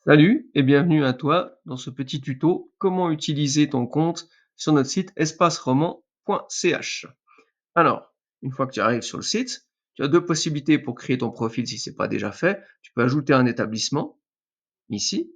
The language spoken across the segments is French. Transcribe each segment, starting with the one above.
Salut et bienvenue à toi dans ce petit tuto comment utiliser ton compte sur notre site espaceroman.ch. Alors, une fois que tu arrives sur le site, tu as deux possibilités pour créer ton profil si ce n'est pas déjà fait. Tu peux ajouter un établissement ici.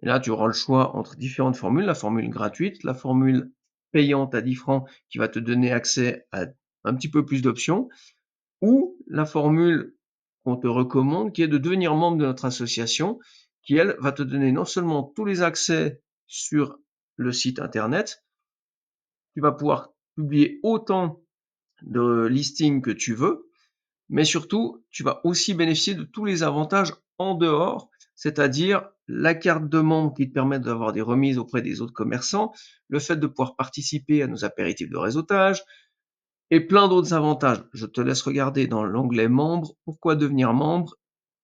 Et là, tu auras le choix entre différentes formules, la formule gratuite, la formule payante à 10 francs qui va te donner accès à un petit peu plus d'options, ou la formule qu'on te recommande qui est de devenir membre de notre association, qui elle va te donner non seulement tous les accès sur le site internet, tu vas pouvoir publier autant de listings que tu veux, mais surtout, tu vas aussi bénéficier de tous les avantages en dehors, c'est-à-dire la carte de membre qui te permet d'avoir des remises auprès des autres commerçants, le fait de pouvoir participer à nos apéritifs de réseautage, et plein d'autres avantages. Je te laisse regarder dans l'onglet membre, pourquoi devenir membre,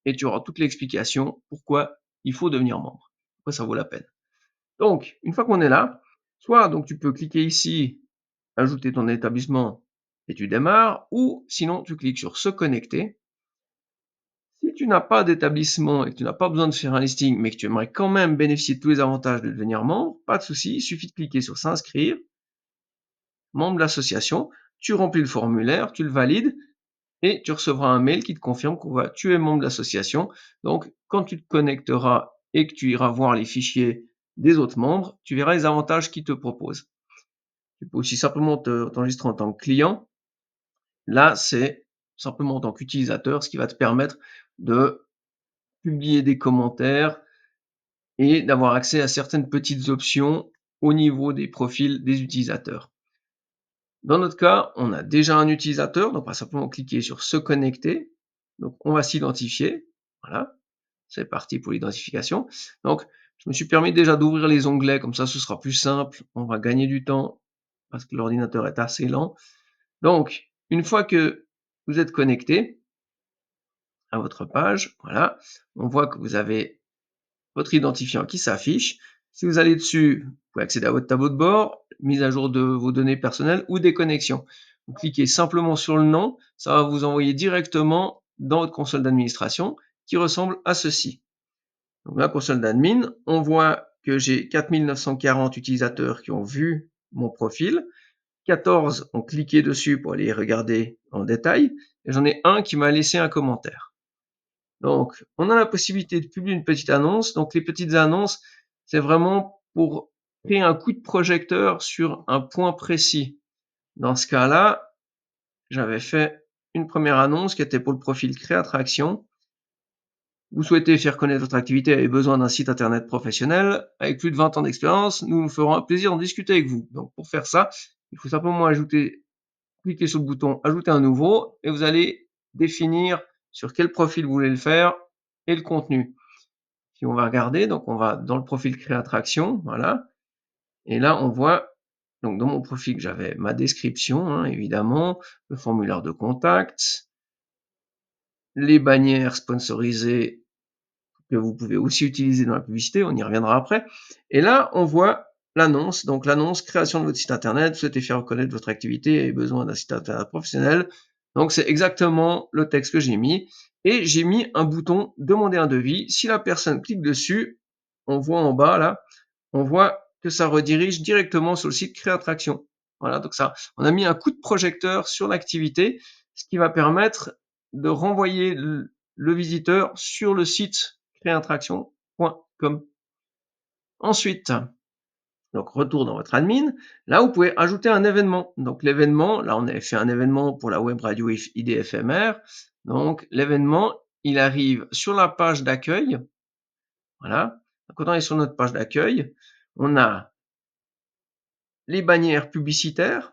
et tu auras toute l'explication pourquoi il faut devenir membre, pourquoi ça vaut la peine. Donc, une fois qu'on est là, soit donc tu peux cliquer ici, ajouter ton établissement et tu démarres, ou sinon tu cliques sur se connecter. Si tu n'as pas d'établissement et que tu n'as pas besoin de faire un listing, mais que tu aimerais quand même bénéficier de tous les avantages de devenir membre, pas de souci, il suffit de cliquer sur s'inscrire, membre de l'association, tu remplis le formulaire, tu le valides, et tu recevras un mail qui te confirme que tu es membre de l'association. Donc, quand tu te connecteras et que tu iras voir les fichiers des autres membres, tu verras les avantages qu'ils te proposent. Tu peux aussi simplement t'enregistrer en tant que client. Là, c'est simplement en tant qu'utilisateur, ce qui va te permettre de publier des commentaires et d'avoir accès à certaines petites options au niveau des profils des utilisateurs. Dans notre cas, on a déjà un utilisateur, donc on va simplement cliquer sur se connecter. Donc, on va s'identifier. Voilà, c'est parti pour l'identification. Donc, je me suis permis déjà d'ouvrir les onglets, comme ça ce sera plus simple. On va gagner du temps parce que l'ordinateur est assez lent. Donc, une fois que vous êtes connecté à votre page, voilà, on voit que vous avez votre identifiant qui s'affiche. Si vous allez dessus, vous pouvez accéder à votre tableau de bord, mise à jour de vos données personnelles ou des connexions. Vous cliquez simplement sur le nom, ça va vous envoyer directement dans votre console d'administration qui ressemble à ceci. Donc la console d'admin, on voit que j'ai 4940 utilisateurs qui ont vu mon profil, 14 ont cliqué dessus pour aller regarder en détail, et j'en ai un qui m'a laissé un commentaire. Donc, on a la possibilité de publier une petite annonce. Donc, les petites annonces, c'est vraiment pour créer un coup de projecteur sur un point précis. Dans ce cas-là, j'avais fait une première annonce qui était pour le profil Créattraction. Vous souhaitez faire connaître votre activité et avez besoin d'un site internet professionnel avec plus de 20 ans d'expérience, nous nous ferons un plaisir d'en discuter avec vous. Donc, pour faire ça, il faut simplement cliquer sur le bouton ajouter un nouveau et vous allez définir sur quel profil vous voulez le faire et le contenu. Si on va regarder, donc on va dans le profil Créattraction, voilà, et là on voit, donc dans mon profil, j'avais ma description, hein, évidemment, le formulaire de contact, les bannières sponsorisées que vous pouvez aussi utiliser dans la publicité, on y reviendra après, et là on voit l'annonce, donc l'annonce création de votre site internet, vous souhaitez faire reconnaître votre activité et avez besoin d'un site internet professionnel, donc c'est exactement le texte que j'ai mis, et j'ai mis un bouton demander un devis. Si la personne clique dessus, on voit en bas là, on voit que ça redirige directement sur le site Créattraction. Voilà, donc ça, on a mis un coup de projecteur sur l'activité, ce qui va permettre de renvoyer le visiteur sur le site créattraction.com. Ensuite, donc retour dans votre admin, là vous pouvez ajouter un événement. Donc l'événement, là on avait fait un événement pour la web radio IDFMR. Donc l'événement, il arrive sur la page d'accueil. Voilà. Quand on est sur notre page d'accueil, on a les bannières publicitaires.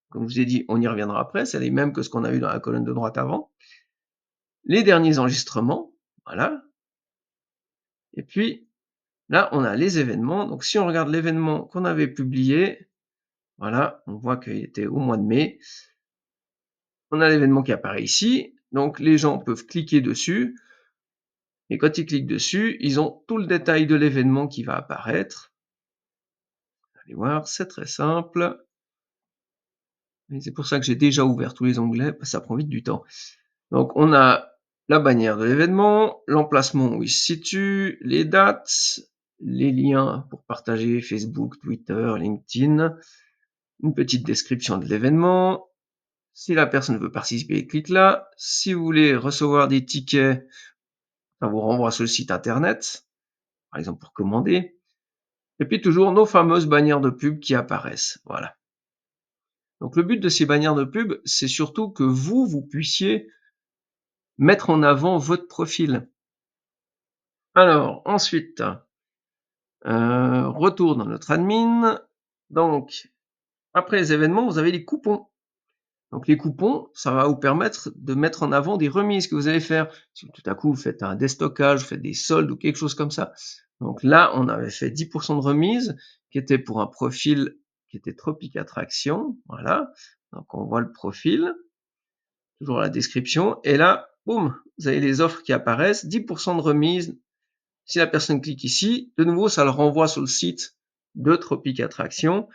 Comme je vous ai dit, on y reviendra après, c'est les mêmes que ce qu'on a eu dans la colonne de droite avant. Les derniers enregistrements, voilà. Et puis là, on a les événements. Donc si on regarde l'événement qu'on avait publié, voilà, on voit qu'il était au mois de mai. On a l'événement qui apparaît ici. Donc les gens peuvent cliquer dessus. Et quand ils cliquent dessus, ils ont tout le détail de l'événement qui va apparaître. Allez voir, c'est très simple. Et c'est pour ça que j'ai déjà ouvert tous les onglets, parce que ça prend vite du temps. Donc on a la bannière de l'événement, l'emplacement où il se situe, les dates, les liens pour partager Facebook, Twitter, LinkedIn, une petite description de l'événement. Si la personne veut participer, clique là. Si vous voulez recevoir des tickets, ça vous renvoie sur le site internet, par exemple pour commander. Et puis toujours nos fameuses bannières de pub qui apparaissent. Voilà. Donc le but de ces bannières de pub, c'est surtout que vous puissiez mettre en avant votre profil. Alors, ensuite, retour dans notre admin. Donc, après les événements, vous avez les coupons. Donc les coupons, ça va vous permettre de mettre en avant des remises que vous allez faire. Si tout à coup vous faites un déstockage, vous faites des soldes ou quelque chose comme ça. Donc là, on avait fait 10% de remise qui était pour un profil qui était Tropic Attraction. Voilà. Donc on voit le profil, toujours la description. Et là, boum, vous avez les offres qui apparaissent, 10% de remise. Si la personne clique ici, de nouveau, ça le renvoie sur le site de Tropic Attraction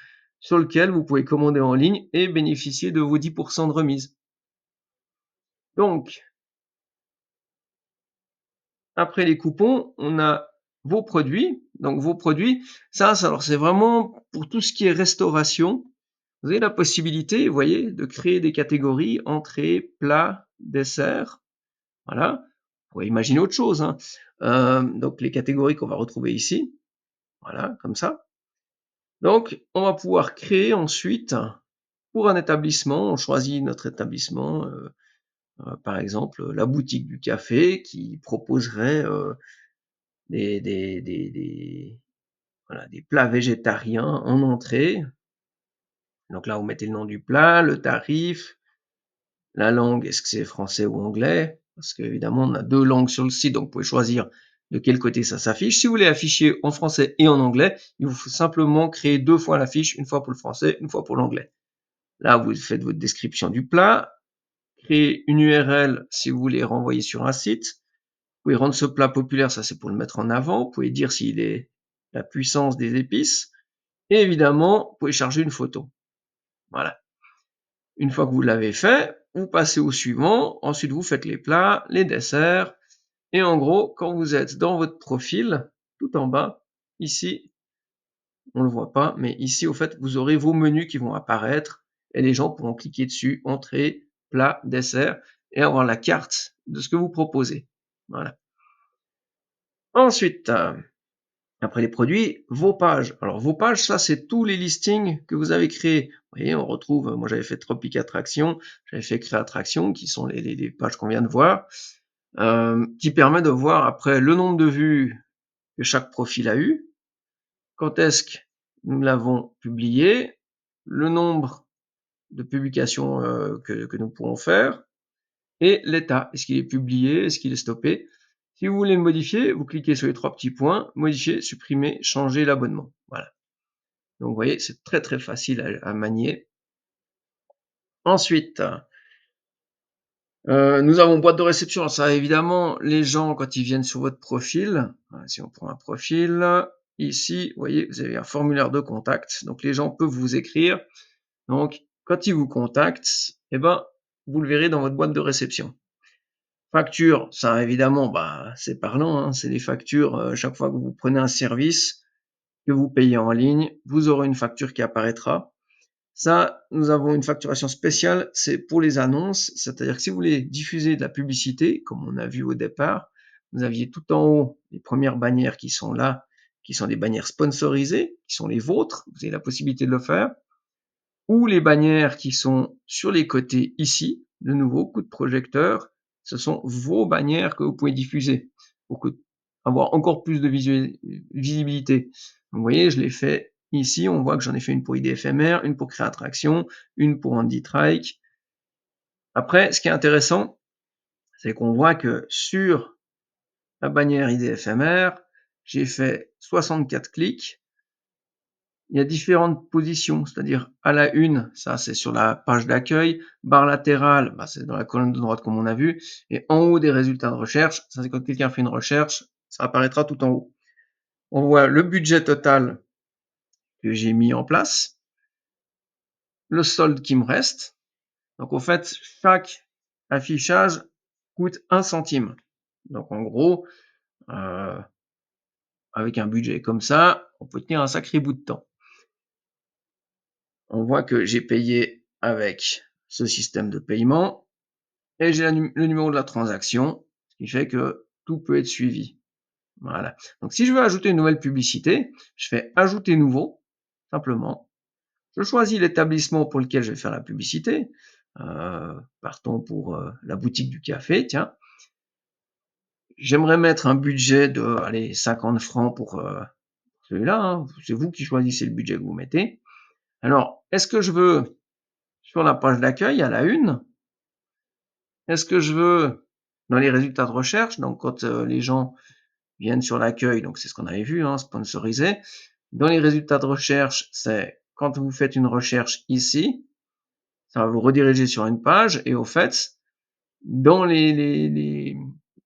sur lequel vous pouvez commander en ligne et bénéficier de vos 10% de remise. Donc, après les coupons, on a vos produits. Donc, vos produits, ça alors c'est vraiment pour tout ce qui est restauration. Vous avez la possibilité, vous voyez, de créer des catégories entrée, plat, dessert. Voilà. Vous pouvez imaginer autre chose, hein. Donc, les catégories qu'on va retrouver ici. Voilà, comme ça. Donc, on va pouvoir créer ensuite, pour un établissement, on choisit notre établissement, par exemple, la boutique du café qui proposerait voilà, des plats végétariens en entrée. Donc là, vous mettez le nom du plat, le tarif, la langue, est-ce que c'est français ou anglais? Parce qu'évidemment, on a deux langues sur le site, donc vous pouvez choisir de quel côté ça s'affiche. Si vous voulez afficher en français et en anglais, il vous faut simplement créer deux fois la fiche, une fois pour le français, une fois pour l'anglais. Là, vous faites votre description du plat, créez une URL si vous voulez renvoyer sur un site. Vous pouvez rendre ce plat populaire, ça c'est pour le mettre en avant. Vous pouvez dire s'il est la puissance des épices. Et évidemment, vous pouvez charger une photo. Voilà. Une fois que vous l'avez fait, vous passez au suivant. Ensuite, vous faites les plats, les desserts. Et en gros, quand vous êtes dans votre profil, tout en bas, ici, on ne le voit pas, mais ici, au fait, vous aurez vos menus qui vont apparaître et les gens pourront cliquer dessus, entrée, plat, dessert, et avoir la carte de ce que vous proposez. Voilà. Ensuite, après les produits, vos pages. Alors vos pages, ça c'est tous les listings que vous avez créés. Vous voyez, on retrouve, moi j'avais fait Tropic Attraction, j'avais fait Créa Attraction, qui sont les pages qu'on vient de voir, qui permet de voir après le nombre de vues que chaque profil a eu, quand est-ce que nous l'avons publié, le nombre de publications que nous pourrons faire, et l'état. Est-ce qu'il est publié, est-ce qu'il est stoppé? Si vous voulez le modifier, vous cliquez sur les trois petits points, modifier, supprimer, changer l'abonnement. Voilà. Donc vous voyez, c'est très très facile à manier. Ensuite, nous avons boîte de réception. Alors ça, évidemment, les gens, quand ils viennent sur votre profil, si on prend un profil, ici, vous voyez, vous avez un formulaire de contact. Donc les gens peuvent vous écrire. Donc, quand ils vous contactent, eh ben, vous le verrez dans votre boîte de réception. Facture, ça évidemment, bah, c'est parlant, hein, c'est les factures. Chaque fois que vous prenez un service que vous payez en ligne, vous aurez une facture qui apparaîtra. Ça, nous avons une facturation spéciale, c'est pour les annonces, c'est-à-dire que si vous voulez diffuser de la publicité, comme on a vu au départ, vous aviez tout en haut les premières bannières qui sont là, qui sont des bannières sponsorisées, qui sont les vôtres, vous avez la possibilité de le faire, ou les bannières qui sont sur les côtés ici, de nouveau, coup de projecteur, ce sont vos bannières que vous pouvez diffuser pour avoir encore plus de visibilité. Vous voyez, je l'ai fait ici, on voit que j'en ai fait une pour IDFMR, une pour Créa Attraction, une pour Andy Trike. Après, ce qui est intéressant, c'est qu'on voit que sur la bannière IDFMR, j'ai fait 64 clics. Il y a différentes positions, c'est-à-dire à la une, ça c'est sur la page d'accueil, barre latérale, bah, c'est dans la colonne de droite comme on a vu, et en haut des résultats de recherche, ça c'est quand quelqu'un fait une recherche, ça apparaîtra tout en haut. On voit le budget total que j'ai mis en place, le solde qui me reste. Donc en fait, chaque affichage coûte 1 centime. Donc en gros, avec un budget comme ça, on peut tenir un sacré bout de temps. On voit que j'ai payé avec ce système de paiement et j'ai le numéro de la transaction, ce qui fait que tout peut être suivi. Voilà. Donc si je veux ajouter une nouvelle publicité, je fais ajouter nouveau, simplement. Je choisis l'établissement pour lequel je vais faire la publicité. Partons pour la boutique du café, tiens. J'aimerais mettre un budget de, allez, 50 francs pour celui-là, hein. C'est vous qui choisissez le budget que vous mettez. Alors, est-ce que je veux sur la page d'accueil à la une? Est-ce que je veux dans les résultats de recherche? Donc, quand les gens viennent sur l'accueil, donc c'est ce qu'on avait vu, hein, sponsorisé. Dans les résultats de recherche, c'est quand vous faites une recherche ici, ça va vous rediriger sur une page et au fait, dans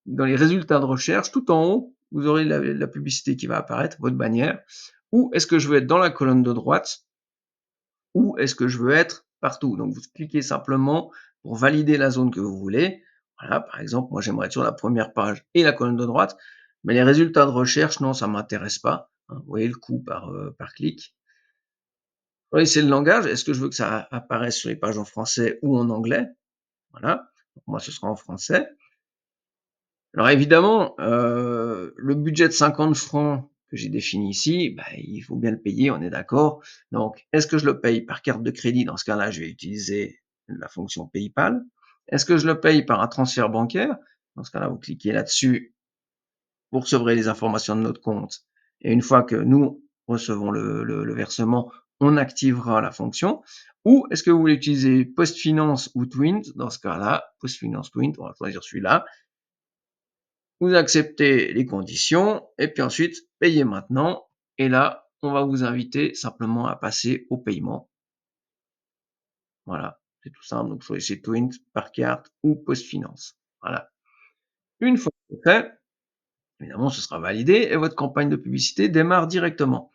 dans les résultats de recherche, tout en haut, vous aurez la publicité qui va apparaître, votre bannière. Ou est-ce que je veux être dans la colonne de droite ou est-ce que je veux être partout? Donc, vous cliquez simplement pour valider la zone que vous voulez. Voilà, par exemple, moi, j'aimerais être sur la première page et la colonne de droite, mais les résultats de recherche, non, ça m'intéresse pas. Hein, vous voyez le coût par clic. Choisissez le langage. Est-ce que je veux que ça apparaisse sur les pages en français ou en anglais? Voilà. Donc, moi, ce sera en français. Alors évidemment, le budget de 50 francs que j'ai défini ici, bah, il faut bien le payer, on est d'accord. Donc, est-ce que je le paye par carte de crédit? Dans ce cas-là, je vais utiliser la fonction PayPal. Est-ce que je le paye par un transfert bancaire? Dans ce cas-là, vous cliquez là-dessus, vous recevrez les informations de notre compte. Et une fois que nous recevons le versement, on activera la fonction. Ou est-ce que vous voulez utiliser PostFinance ou Twint? Dans ce cas-là, PostFinance, Twint, on va choisir celui-là. Vous acceptez les conditions et puis ensuite payez maintenant. Et là, on va vous inviter simplement à passer au paiement. Voilà, c'est tout simple. Donc choisissez Twint par carte ou PostFinance. Voilà. Une fois que c'est fait, évidemment, ce sera validé et votre campagne de publicité démarre directement.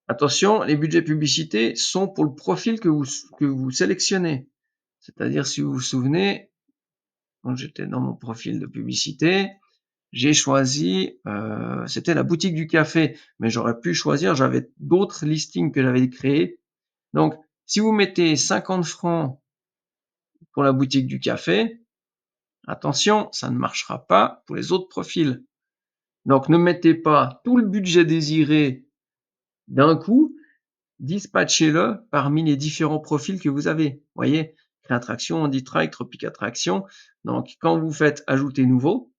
Attention, les budgets publicités sont pour le profil que vous sélectionnez. C'est-à-dire, si vous vous souvenez, quand j'étais dans mon profil de publicité, j'ai choisi, c'était la boutique du café, mais j'aurais pu choisir, j'avais d'autres listings que j'avais créés. Donc, si vous mettez 50 francs pour la boutique du café, attention, ça ne marchera pas pour les autres profils. Donc, ne mettez pas tout le budget désiré d'un coup, dispatchez-le parmi les différents profils que vous avez. Vous voyez, Créa Attraction, Andy Track, Tropic Attraction. Donc, quand vous faites ajouter nouveau,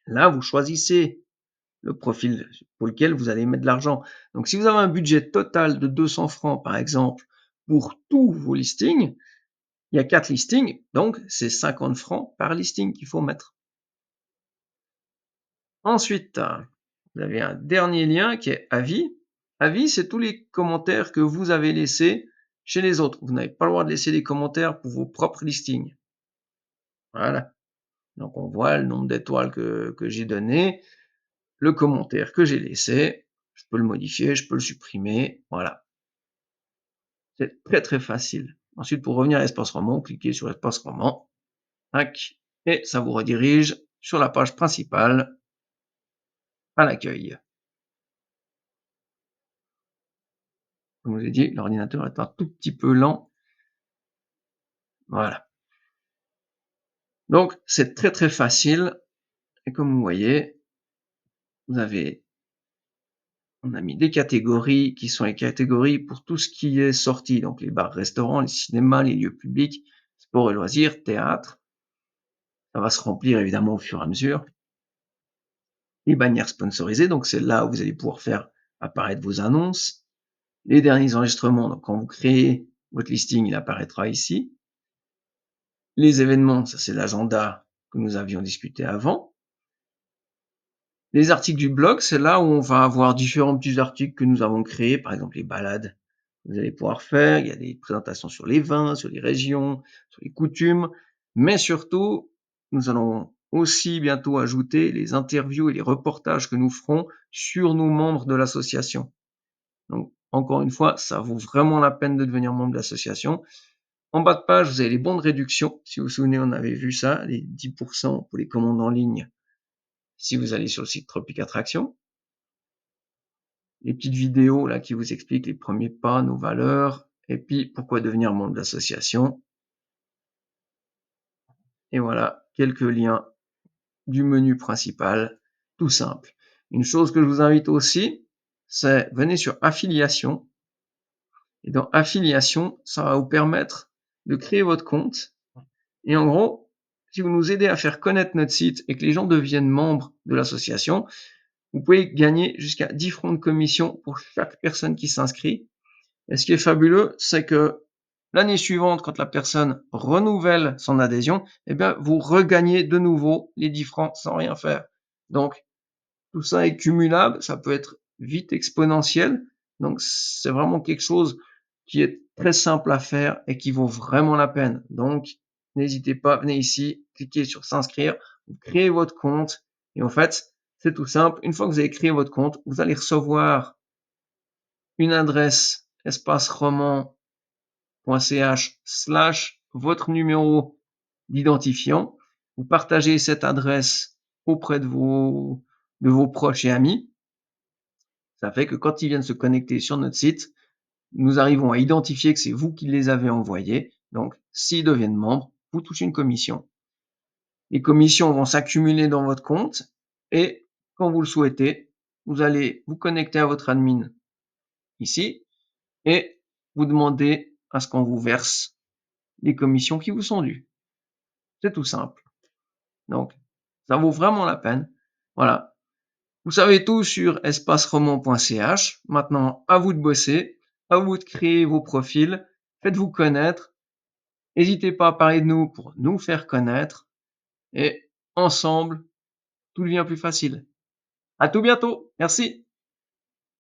là, vous choisissez le profil pour lequel vous allez mettre de l'argent. Donc, si vous avez un budget total de 200 francs, par exemple, pour tous vos listings, il y a 4 listings, donc c'est 50 francs par listing qu'il faut mettre. Ensuite, vous avez un dernier lien qui est avis. Avis, c'est tous les commentaires que vous avez laissés chez les autres. Vous n'avez pas le droit de laisser des commentaires pour vos propres listings. Voilà. Donc, on voit le nombre d'étoiles que j'ai donné, le commentaire que j'ai laissé. Je peux le modifier, je peux le supprimer. Voilà. C'est très très facile. Ensuite, pour revenir à l'espace roman, cliquez sur l'espace roman. Tac, et ça vous redirige sur la page principale à l'accueil. Comme je vous ai dit, l'ordinateur est un tout petit peu lent. Voilà. Donc, c'est très très facile. Et comme vous voyez, on a mis des catégories qui sont les catégories pour tout ce qui est sorti. Donc, les bars, restaurants, les cinémas, les lieux publics, sport et loisirs, théâtre. Ça va se remplir évidemment au fur et à mesure. Les bannières sponsorisées, donc c'est là où vous allez pouvoir faire apparaître vos annonces. Les derniers enregistrements, donc quand vous créez votre listing, il apparaîtra ici. Les événements, ça c'est l'agenda que nous avions discuté avant. Les articles du blog, c'est là où on va avoir différents petits articles que nous avons créés, par exemple les balades que vous allez pouvoir faire. Il y a des présentations sur les vins, sur les régions, sur les coutumes, mais surtout, nous allons aussi bientôt ajouter les interviews et les reportages que nous ferons sur nos membres de l'association. Donc, encore une fois, ça vaut vraiment la peine de devenir membre de l'association. En bas de page, vous avez les bons de réduction. Si vous vous souvenez, on avait vu ça, les 10% pour les commandes en ligne si vous allez sur le site Tropic Attraction. Les petites vidéos là qui vous expliquent les premiers pas, nos valeurs, et puis pourquoi devenir membre de l'association. Et voilà, quelques liens du menu principal, tout simple. Une chose que je vous invite aussi, c'est venez sur affiliation. Et dans affiliation, ça va vous permettre de créer votre compte. Et en gros, si vous nous aidez à faire connaître notre site et que les gens deviennent membres de l'association, vous pouvez gagner jusqu'à 10 francs de commission pour chaque personne qui s'inscrit. Et ce qui est fabuleux, c'est que l'année suivante, quand la personne renouvelle son adhésion, eh bien, vous regagnez de nouveau les 10 francs sans rien faire. Donc, tout ça est cumulable, ça peut être vite exponentiel. Donc, c'est vraiment quelque chose qui est très simple à faire et qui vaut vraiment la peine. Donc, n'hésitez pas, venez ici, cliquez sur s'inscrire, vous créez votre compte et en fait, c'est tout simple. Une fois que vous avez créé votre compte, vous allez recevoir une adresse espaceroman.ch/ votre numéro d'identifiant. Vous partagez cette adresse auprès de vos proches et amis. Ça fait que quand ils viennent se connecter sur notre site, nous arrivons à identifier que c'est vous qui les avez envoyés. Donc, s'ils deviennent membres, vous touchez une commission. Les commissions vont s'accumuler dans votre compte et quand vous le souhaitez, vous allez vous connecter à votre admin ici et vous demander à ce qu'on vous verse les commissions qui vous sont dues. C'est tout simple. Donc, ça vaut vraiment la peine. Voilà. Vous savez tout sur espaceroman.ch. Maintenant, à vous de bosser, à vous de créer vos profils, faites-vous connaître. N'hésitez pas à parler de nous pour nous faire connaître. Et ensemble, tout devient plus facile. À tout bientôt. Merci.